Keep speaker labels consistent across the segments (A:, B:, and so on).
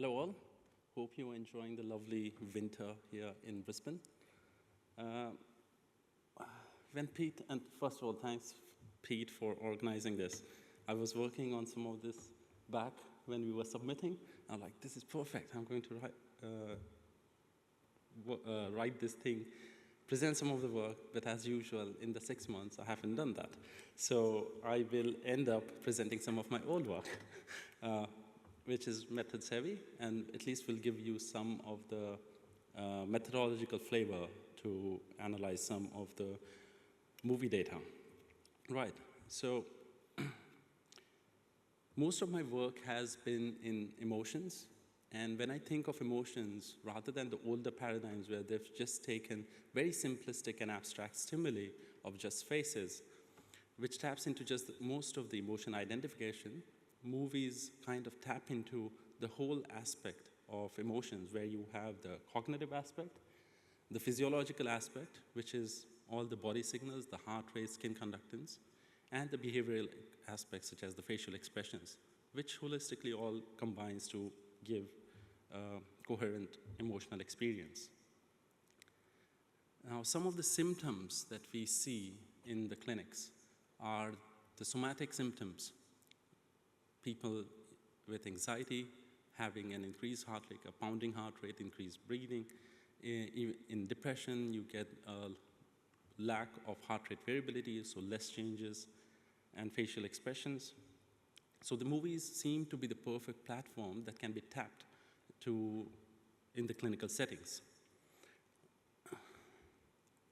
A: Hello all. Hope you're enjoying the lovely winter here in Brisbane. When Pete, and first of all, thanks Pete for organizing this. I was working on some of this back when we were submitting. I'm like, this is perfect. I'm going to write this thing, present some of the work, but as usual, in the 6 months, I haven't done that. So I will end up presenting some of my old work, which is methods heavy, and at least will give you some of the methodological flavor to analyze some of the movie data. Right, so most of my work has been in emotions. And when I think of emotions, rather than the older paradigms where they've just taken very simplistic and abstract stimuli of just faces, which taps into just most of the emotion identification, movies kind of tap into the whole aspect of emotions, where you have the cognitive aspect, the physiological aspect, which is all the body signals, the heart rate, skin conductance, and the behavioral aspects, such as the facial expressions, which holistically all combines to give coherent emotional experience. Now, some of the symptoms that we see in the clinics are the somatic symptoms. People with anxiety having an increased heart rate, a pounding heart rate, increased breathing. In depression, you get a lack of heart rate variability, so less changes, and facial expressions. So the movies seem to be the perfect platform that can be tapped to in the clinical settings.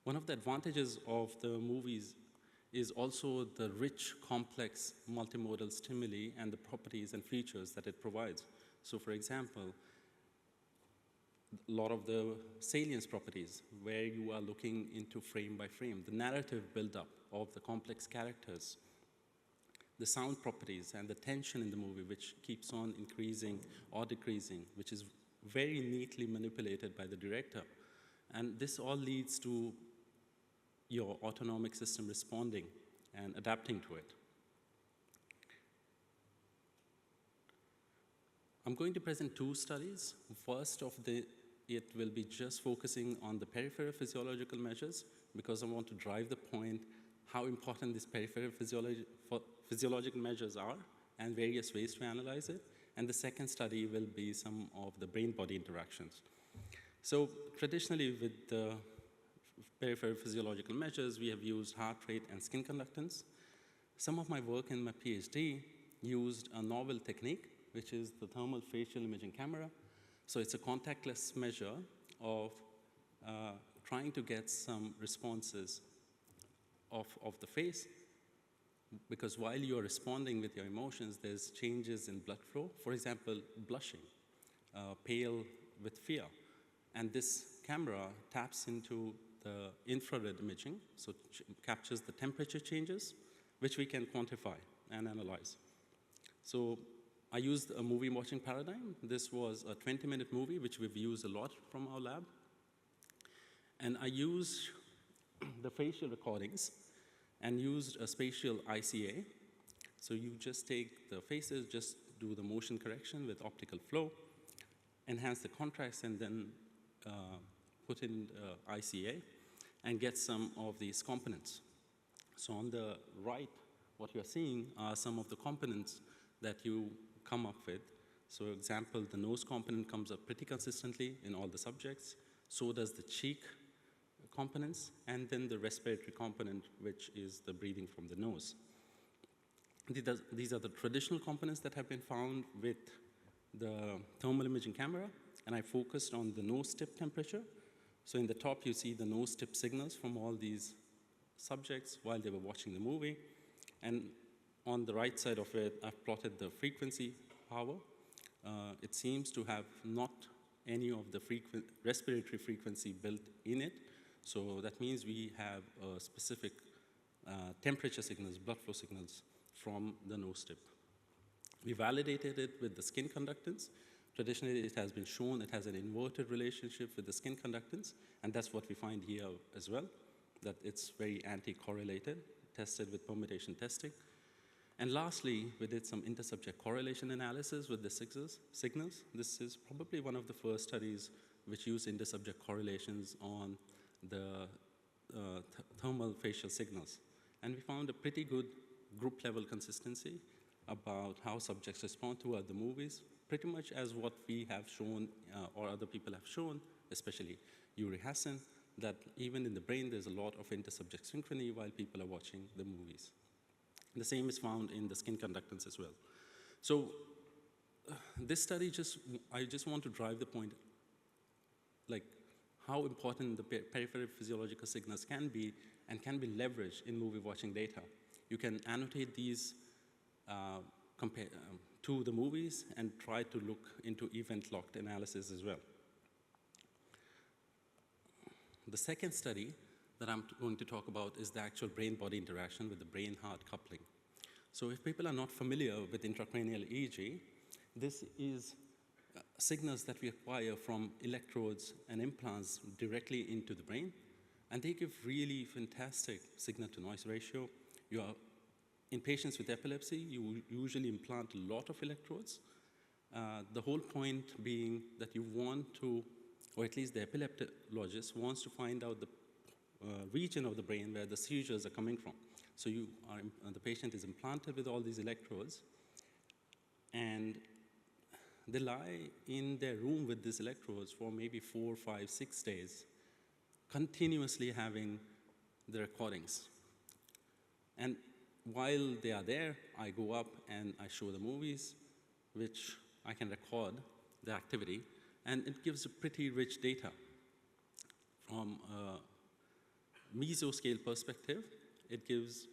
A: One of the advantages of the movies is also the rich, complex, multimodal stimuli and the properties and features that it provides. So for example, a lot of the salience properties, where you are looking into frame by frame, the narrative buildup of the complex characters, the sound properties and the tension in the movie, which keeps on increasing or decreasing, which is very neatly manipulated by the director. And this all leads to your autonomic system responding and adapting to it. I'm going to present two studies. First of it will be just focusing on the peripheral physiological measures, because I want to drive the point how important these peripheral physiological measures are and various ways to analyze it. And the second study will be some of the brain-body interactions. So traditionally with the peripheral physiological measures, we have used heart rate and skin conductance. Some of my work in my PhD used a novel technique, which is the thermal facial imaging camera. So it's a contactless measure of trying to get some responses of the face, because while you're responding with your emotions, there's changes in blood flow. For example, blushing, pale with fear. And this camera taps into the infrared imaging, so captures the temperature changes, which we can quantify and analyze. So I used a movie watching paradigm. This was a 20-minute movie, which we've used a lot from our lab. And I used the facial recordings and used a spatial ICA. So you just take the faces, just do the motion correction with optical flow, enhance the contrast, and then put in ICA and get some of these components. So on the right, what you're seeing are some of the components that you come up with. So example, the nose component comes up pretty consistently in all the subjects. So does the cheek components, and then the respiratory component, which is the breathing from the nose. These are the traditional components that have been found with the thermal imaging camera, and I focused on the nose tip temperature. So in the top, you see the nose tip signals from all these subjects while they were watching the movie. And on the right side of it, I've plotted the frequency power. It seems to have not any of the respiratory frequency built in it. So that means we have specific temperature signals, blood flow signals from the nose tip. We validated it with the skin conductance. Traditionally, it has been shown it has an inverted relationship with the skin conductance, and that's what we find here as well, that it's very anti-correlated, tested with permutation testing. And lastly, we did some intersubject correlation analysis with the signals. This is probably one of the first studies which use intersubject correlations on the thermal facial signals. And we found a pretty good group level consistency about how subjects respond to other movies, pretty much as what we have shown or other people have shown, especially Uri Hassan, that even in the brain there's a lot of intersubject synchrony while people are watching the movies. The same is found in the skin conductance as well. So this study I just want to drive the point, like how important the peripheral physiological signals can be and can be leveraged in movie watching data. You can annotate these to the movies and try to look into event-locked analysis as well. The second study that I'm going to talk about is the actual brain-body interaction with the brain-heart coupling. So if people are not familiar with intracranial EEG, this is signals that we acquire from electrodes and implants directly into the brain, and they give really fantastic signal-to-noise ratio. In patients with epilepsy, you usually implant a lot of electrodes. The whole point being that you want to, or at least the epileptologist wants to find out the region of the brain where the seizures are coming from. So the patient is implanted with all these electrodes, and they lie in their room with these electrodes for maybe 4, 5, 6 days, continuously having the recordings. And while they are there, I go up and I show the movies, which I can record the activity, and it gives a pretty rich data. From a mesoscale perspective, it gives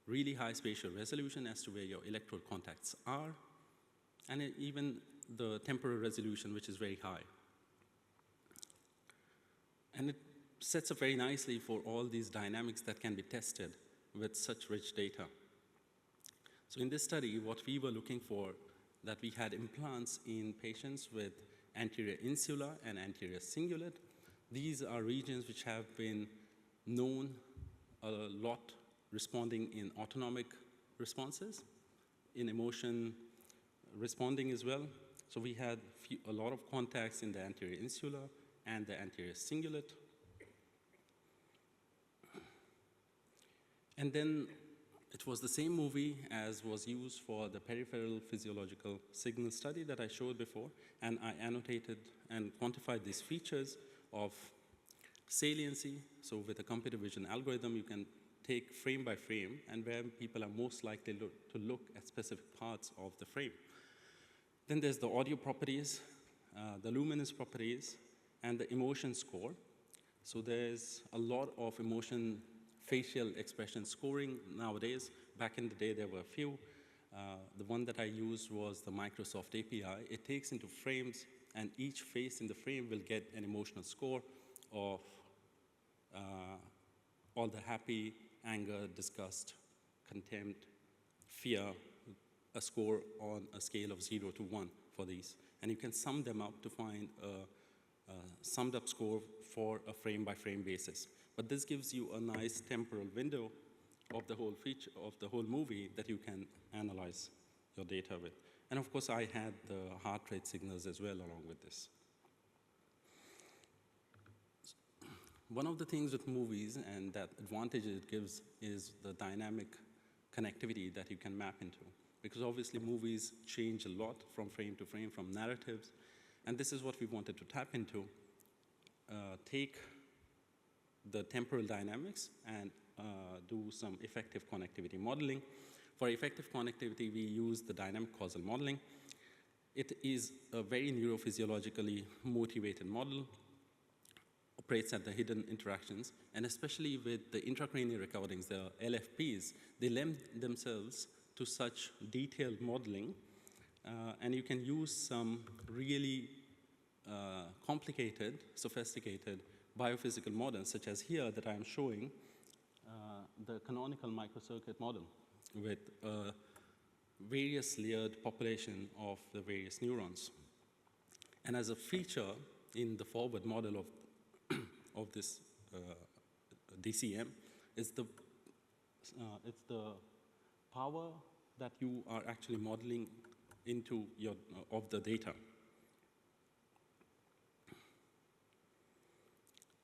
A: really high spatial resolution as to where your electrode contacts are, and even the temporal resolution, which is very high. And it sets up very nicely for all these dynamics that can be tested with such rich data. So in this study, what we were looking for, that we had implants in patients with anterior insula and anterior cingulate. These are regions which have been known a lot responding in autonomic responses, in emotion responding as well. So we had a lot of contacts in the anterior insula and the anterior cingulate. And then it was the same movie as was used for the peripheral physiological signal study that I showed before, and I annotated and quantified these features of saliency. So with a computer vision algorithm, you can take frame by frame and where people are most likely to look at specific parts of the frame. Then there's the audio properties, the luminance properties, and the emotion score. So there's a lot of emotion facial expression scoring nowadays. Back in the day, there were a few. The one that I used was the Microsoft API. It takes into frames, and each face in the frame will get an emotional score of all the happy, anger, disgust, contempt, fear, a score on a scale of 0 to 1 for these. And you can sum them up to find a summed up score for a frame-by-frame basis. But this gives you a nice temporal window of the whole feature, of the whole movie that you can analyze your data with. And of course, I had the heart rate signals as well along with this. One of the things with movies and that advantage it gives is the dynamic connectivity that you can map into. Because obviously movies change a lot from frame to frame, from narratives. And this is what we wanted to tap into. Take the temporal dynamics and do some effective connectivity modeling. For effective connectivity, we use the dynamic causal modeling. It is a very neurophysiologically motivated model, operates at the hidden interactions, and especially with the intracranial recordings, the LFPs, they lend themselves to such detailed modeling, and you can use some really complicated, sophisticated biophysical models, such as here that I'm showing, the canonical microcircuit model with various layered population of the various neurons. And as a feature in the forward model of this DCM, it's the power that you are actually modeling into your, of the data.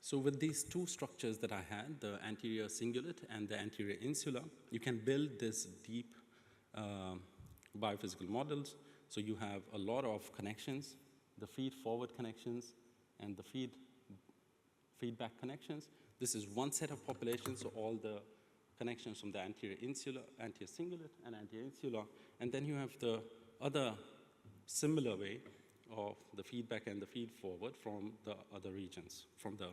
A: So with these two structures that I had, the anterior cingulate and the anterior insula, you can build this deep biophysical models. So you have a lot of connections, the feed-forward connections and the feedback connections. This is one set of populations, so all the connections from the anterior insula, anterior cingulate, and anterior insula. And then you have the other similar way of the feedback and the feed-forward from the other regions, from the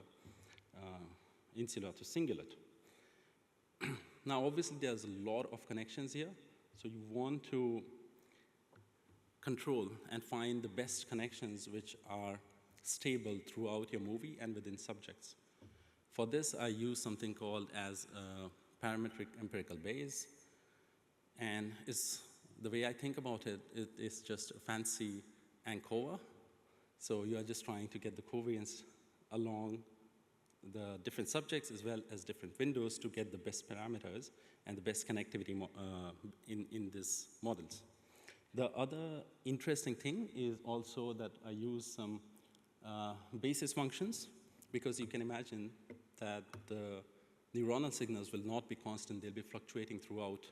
A: insula to cingulate. Now, obviously, there's a lot of connections here, so you want to control and find the best connections which are stable throughout your movie and within subjects. For this, I use something called as a parametric empirical Bayes, and the way I think about it, it is just a fancy ANCOVA. So you are just trying to get the covariance along the different subjects as well as different windows to get the best parameters and the best connectivity in these models. The other interesting thing is also that I use some basis functions, because you can imagine that the neuronal signals will not be constant, they'll be fluctuating throughout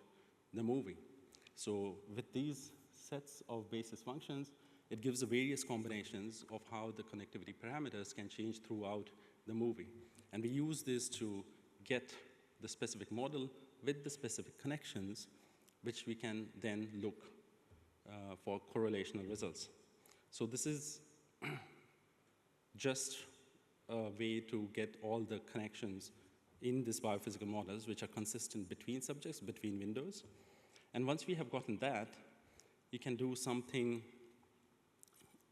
A: the movie. So with these sets of basis functions, it gives the various combinations of how the connectivity parameters can change throughout the movie. And we use this to get the specific model with the specific connections, which we can then look for correlational results. So this is just a way to get all the connections in these biophysical models, which are consistent between subjects, between windows. And once we have gotten that, you can do something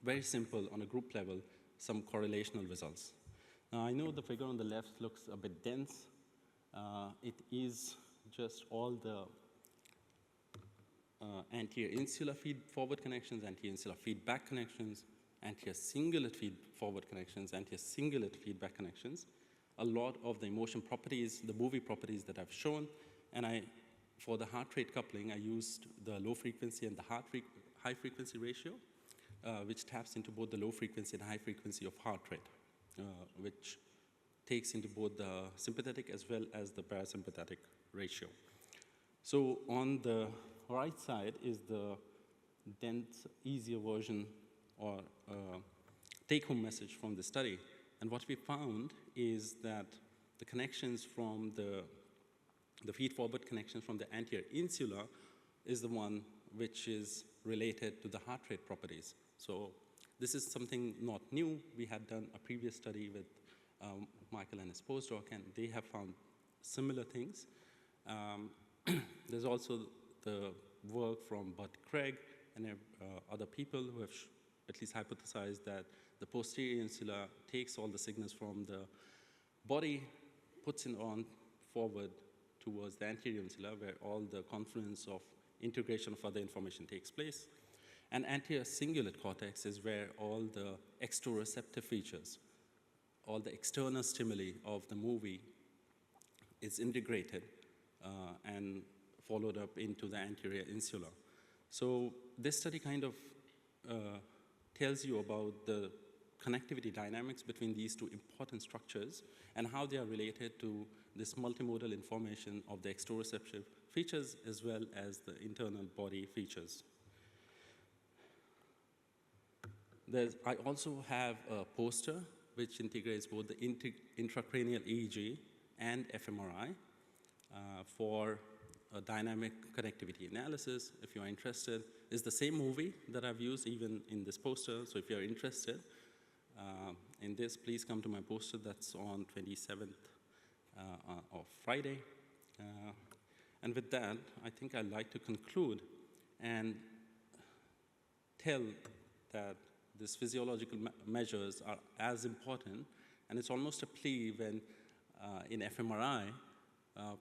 A: very simple on a group level, some correlational results. Now, I know the figure on the left looks a bit dense. It is just all the anterior insular feed-forward connections, anterior insular feedback connections, anterior cingulate feed-forward connections, anterior cingulate feedback connections, a lot of the emotion properties, the movie properties that I've shown, and for the heart rate coupling, I used the low frequency and the high frequency ratio, which taps into both the low frequency and high frequency of heart rate, which takes into both the sympathetic as well as the parasympathetic ratio. So on the right side is the dense, easier version or take-home message from the study. And what we found is that the connections from the feed-forward connections from the anterior insula is the one which is related to the heart rate properties. So this is something not new. We had done a previous study with Michael and his postdoc, and they have found similar things. There's also the work from Bud Craig and other people who have at least hypothesized that the posterior insula takes all the signals from the body, puts it on forward towards the anterior insula, where all the confluence of integration of other information takes place. And anterior cingulate cortex is where all the exteroreceptive features, all the external stimuli of the movie is integrated and followed up into the anterior insula. So this study kind of tells you about the connectivity dynamics between these two important structures and how they are related to this multimodal information of the exteroreceptive features as well as the internal body features. I also have a poster which integrates both the intracranial EEG and fMRI for a dynamic connectivity analysis. If you are interested, it's the same movie that I've used even in this poster. So if you're interested in this, please come to my poster that's on 27th of Friday. And with that, I think I'd like to conclude and tell that these physiological measures are as important, and it's almost a plea when in fMRI,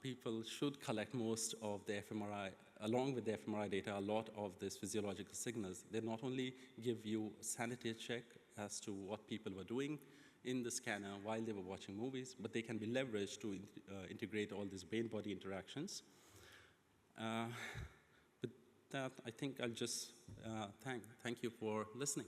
A: people should collect most of the fMRI, along with the fMRI data, a lot of these physiological signals. They not only give you a sanity check as to what people were doing in the scanner while they were watching movies, but they can be leveraged to integrate all these brain-body interactions. With that, I think I'll just thank you for listening.